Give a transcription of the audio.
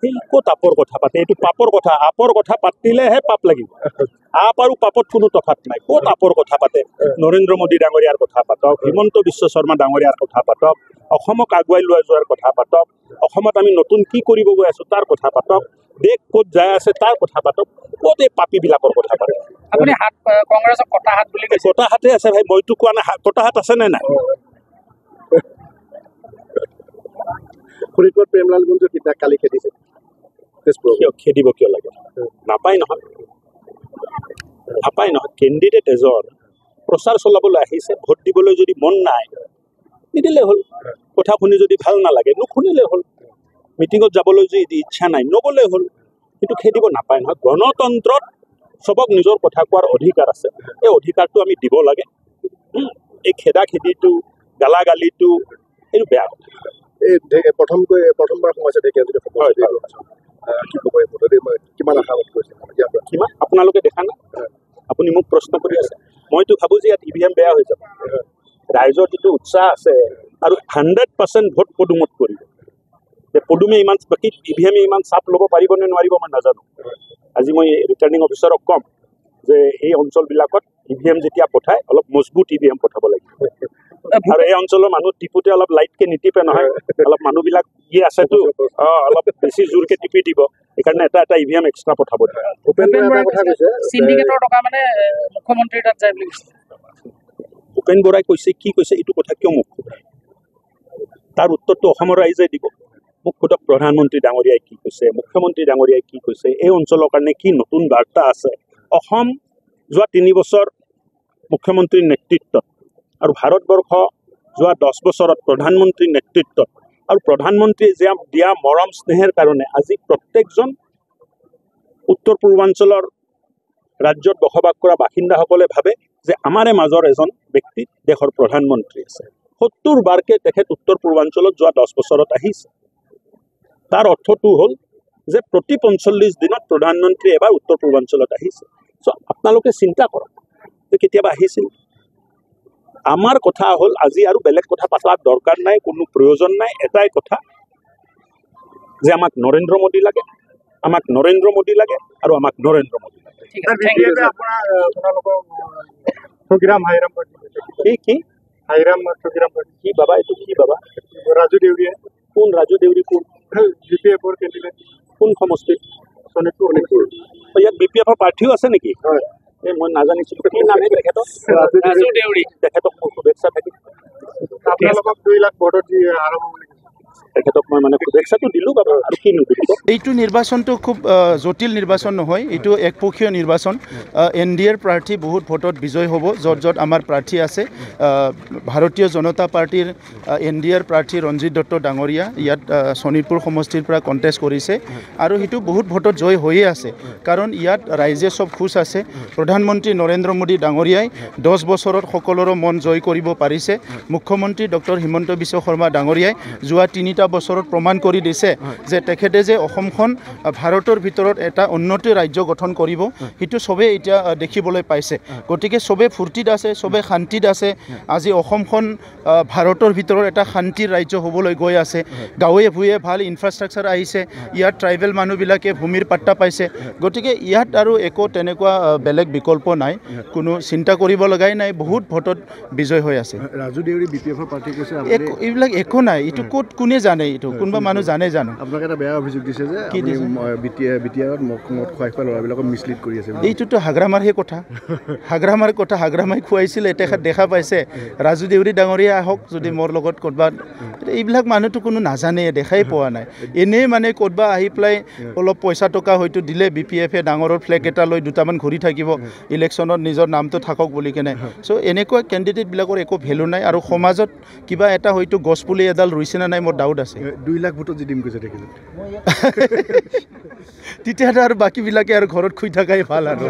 সেই ক'ত আপৰ কথা পাতে? এইটো পাপৰ কথা। আপৰ কথা পাতিলেহে পাপ লাগিব। আপ আৰু পাপত কোনো তফাত নাই। ক'ত আপৰ কথা পাতে? নৰেন্দ্ৰ মোদী ডাঙৰীয়াৰ কথা পাতক, হিমন্ত বিশ্ব শৰ্মা ডাঙৰীয়াৰ কথা পাতক, অসমক আগুৱাই লৈ যোৱাৰ কথা পাতক, অসমত আমি নতুন কি কৰিব গৈ আছো তাৰ কথা পাতক, দেশ ক'ত যাই আছে তাৰ কথা পাতক। ক'ত এই পাপীবিলাকৰ কথা পাতে? আপুনি হাত কংগ্ৰেছক কটা হাত বুলি কৈছে। কটা হাতে আছে ভাই, মইতো কোৱা নাই। কটা হাত আছে নে নাই? শোণিতপুৰত প্ৰেমলাল গুঞ্জু কীটনাশক কালি খেদিছে। কিয় খেদিব কিয় লাগে? নাপায় নহয়, নাপায় নহয়। কেণ্ডিডেট এজন প্ৰচাৰ চলাবলৈ আহিছে, ভোট দিবলৈ যদি মন নাই নিদিলে হ'ল। কথা শুনি যদি ভাল নালাগে নুশুনিলে হ'ল। মিটিঙত যাবলৈ যদি ইচ্ছা নাই নগ'লে হ'ল। কিন্তু খেদিব নাপায় নহয়। গণতন্ত্ৰত চবক নিজৰ কথা কোৱাৰ অধিকাৰ আছে। এই অধিকাৰটো আমি দিব লাগে। এই খেদা খেদিটো, গালাগালিটো এইটো বেয়া কথা। এই প্ৰথমবাৰ সোমাইছে ঢেকীয়াজুলি কি ক'ব এই মুহূৰ্তত? কিমান আশাবাদী কৰিছে? কিমান আপোনালোকে দেখা নাই? আপুনি মোক প্ৰশ্ন কৰি আছে। মইতো ভাবোঁ যে ইয়াত EVM বেয়া হৈ যাব। ৰাইজৰ যিটো উৎসাহ আছে আৰু 100% ভোট পদুমত কৰিব। যে পদুমে ইমান বাকী EVM ইমান চাপ ল'ব পাৰিব নে নোৱাৰিব মই নাজানো। আজি মই ৰিটাৰ্ণিং অফিচাৰক ক'ম যে এই অঞ্চলবিলাকত EVM যেতিয়া পঠায় অলপ মজবুত EVM পঠাব লাগিব। আৰু এই অঞ্চলৰ মানুহ টিপুতে অলপ লাইটকে নিটিপে নহয়, অলপ মানুহবিলাক আছেতো অলপ বেছি জোৰকে টিপি দিব। সেইকাৰণে এটা EVM এক্সট্ৰা পঠাব দিয়ে। ভূপেন বৰাই কথা কৈছে চিণ্ডিকেটৰ টকা মানে মুখ্যমন্ত্ৰীৰ তাত যায় বুলি কৈছে। ভূপেন বৰাই কৈছে, কি কৈছে এইটো কথা কিয় মোক সোধে? তাৰ উত্তৰটো অসমৰ ৰাইজে দিব। মোক সোধক প্ৰধানমন্ত্ৰী ডাঙৰীয়াই কি কৈছে, মুখ্যমন্ত্ৰী ডাঙৰীয়াই কি কৈছে, এই অঞ্চলৰ কাৰণে কি নতুন বাৰ্তা আছে। অসম যোৱা 3 বছৰ মুখ্যমন্ত্ৰীৰ নেতৃত্বত আৰু ভাৰতবৰ্ষ যোৱা 10 বছৰত প্ৰধানমন্ত্ৰীৰ নেতৃত্বত আৰু প্ৰধানমন্ত্ৰীয়ে দিয়া মৰম স্নেহেৰ কাৰণে আজি প্ৰত্যেকজন উত্তৰ পূৰ্বাঞ্চলৰ ৰাজ্যত বসবাস কৰা বাসিন্দাসকলে ভাবে যে আমাৰে মাজৰ এজন ব্যক্তি দেশৰ প্ৰধানমন্ত্ৰী আছে। 70 বাৰকে তেখেত উত্তৰ পূৰ্বাঞ্চলত যোৱা 10 বছৰত আহিছে। তাৰ অৰ্থটো হ'ল যে প্ৰতি 45 দিনত প্ৰধানমন্ত্ৰী এবাৰ উত্তৰ পূৰ্বাঞ্চলত আহিছে। আপোনালোকে চিন্তা কৰক যে কেতিয়াবা আহিছিল। আমাৰ কথা হ'ল আজি আৰু বেলেগ কথা পতাৰ দৰকাৰ নাই, কোনো প্ৰয়োজন নাই। এটাই কথা যে আমাক নৰেন্দ্ৰ মোদী লাগে, আমাক নৰেন্দ্ৰ মোদী লাগে আৰু আমাক নৰেন্দ্ৰ মোদী লাগে। কি বাবা এইটো কি বাবা? ৰাজু দেউৰীয়া। কোন ৰাজু দেউৰী? কোন BPF-ৰ কেণ্ডিডেট? কোন সমষ্টিত? শোণিতপুৰ। ইয়াত BPF-ৰ প্ৰাৰ্থীও আছে নেকি? এই মই নাজানিছিলোঁ। কি নামে তেখেতক? ৰাজু দেউৰী। তেখেতক মোৰ শুভেচ্ছা থাকিল। আপোনালোকক 2 লাখ ভোটত আৰম্ভ বুলি তেখেতক মই মানে শুভেচ্ছাটো দিলোঁ বাবা, আৰু কি নিদিব। এইটো নিৰ্বাচনটো খুব জটিল নিৰ্বাচন নহয়, এইটো একপক্ষীয় নিৰ্বাচন। NDAৰ প্ৰাৰ্থী বহুত ভোটত বিজয় হ'ব। য'ত আমাৰ প্ৰাৰ্থী আছে, ভাৰতীয় জনতা পাৰ্টীৰ NDAৰ প্ৰাৰ্থী ৰঞ্জিত দত্ত ডাঙৰীয়া ইয়াত শোণিতপুৰ সমষ্টিৰ পৰা কণ্টেষ্ট কৰিছে আৰু সেইটো বহুত ভোটত জয় হৈয়ে আছে। কাৰণ ইয়াত ৰাইজে চব খুচ আছে। প্ৰধানমন্ত্ৰী নৰেন্দ্ৰ মোদী ডাঙৰীয়াই 10 বছৰত সকলোৰে মন জয় কৰিব পাৰিছে। মুখ্যমন্ত্ৰী ডক্টৰ হিমন্ত বিশ্ব শৰ্মা ডাঙৰীয়াই যোৱা 3টা বছৰত প্ৰমাণ কৰি দিছে যে তেখেতে যে অসমখন ভাৰতৰ ভিতৰত এটা উন্নত ৰাজ্য গঠন কৰিব, সেইটো চবেই এতিয়া দেখিবলৈ পাইছে। গতিকে চবেই ফূৰ্তিত আছে, চবেই শান্তিত আছে। আজি অসমখন ভাৰতৰ ভিতৰত এটা শান্তিৰ ৰাজ্য হ'বলৈ গৈ আছে। গাঁৱে ভূঞে ভাল ইনফ্ৰাষ্ট্ৰাকচাৰ আহিছে। ইয়াত ট্ৰাইবেল মানুহবিলাকে ভূমিৰ পাট্টা পাইছে। গতিকে ইয়াত আৰু একো তেনেকুৱা বেলেগ বিকল্প নাই, কোনো চিন্তা কৰিব লগাই নাই। বহুত ভোটত বিজয় হৈ আছে। ৰাজু দেউৰী BPF-ৰ প্ৰাৰ্থী কৈছে এইবিলাক একো নাই। এইটো ক'ত কোনে জানে? এইটো কোনোবা মানুহ জানে জানো? আপোনাক এটা বেয়া অভিযোগ দিছে যে BTR মদ খুৱাই ল'ৰাবিলাকক মিছলিড কৰি আছে। এইটোতো হাগ্ৰামাৰহে কথা। হাগ্ৰামাই খুৱাইছিলে, তেখেত দেখা পাইছে। ৰাজু দেউৰী ডাঙৰীয়া আহক যদি মোৰ লগত ক'ৰবাত। এইবিলাক মানুহটো কোনো নাজানে, দেখাই পোৱা নাই। এনেই মানে ক'ৰবাত আহি পেলাই অলপ পইচা টকা হয়তো দিলে, BPF-এ ডাঙৰৰ ফ্লেগ এটা লৈ 2টামান ঘূৰি থাকিব ইলেকশ্যনত, নিজৰ নামটো থাকক বুলি কেনে। চ' এনেকুৱা কেণ্ডিডেটবিলাকৰ একো ভেলু নাই। আৰু সমাজত কিবা এটা হয়তো গছপুলি এডাল ৰুইছে নে নাই মোৰ ডাউট আছে। 2 লাখ ভোটত জিদিম কৈছে তেখেতে। তেতিয়াহ'লে আৰু বাকীবিলাকে আৰু ঘৰত শুই থকাই ভাল আৰু।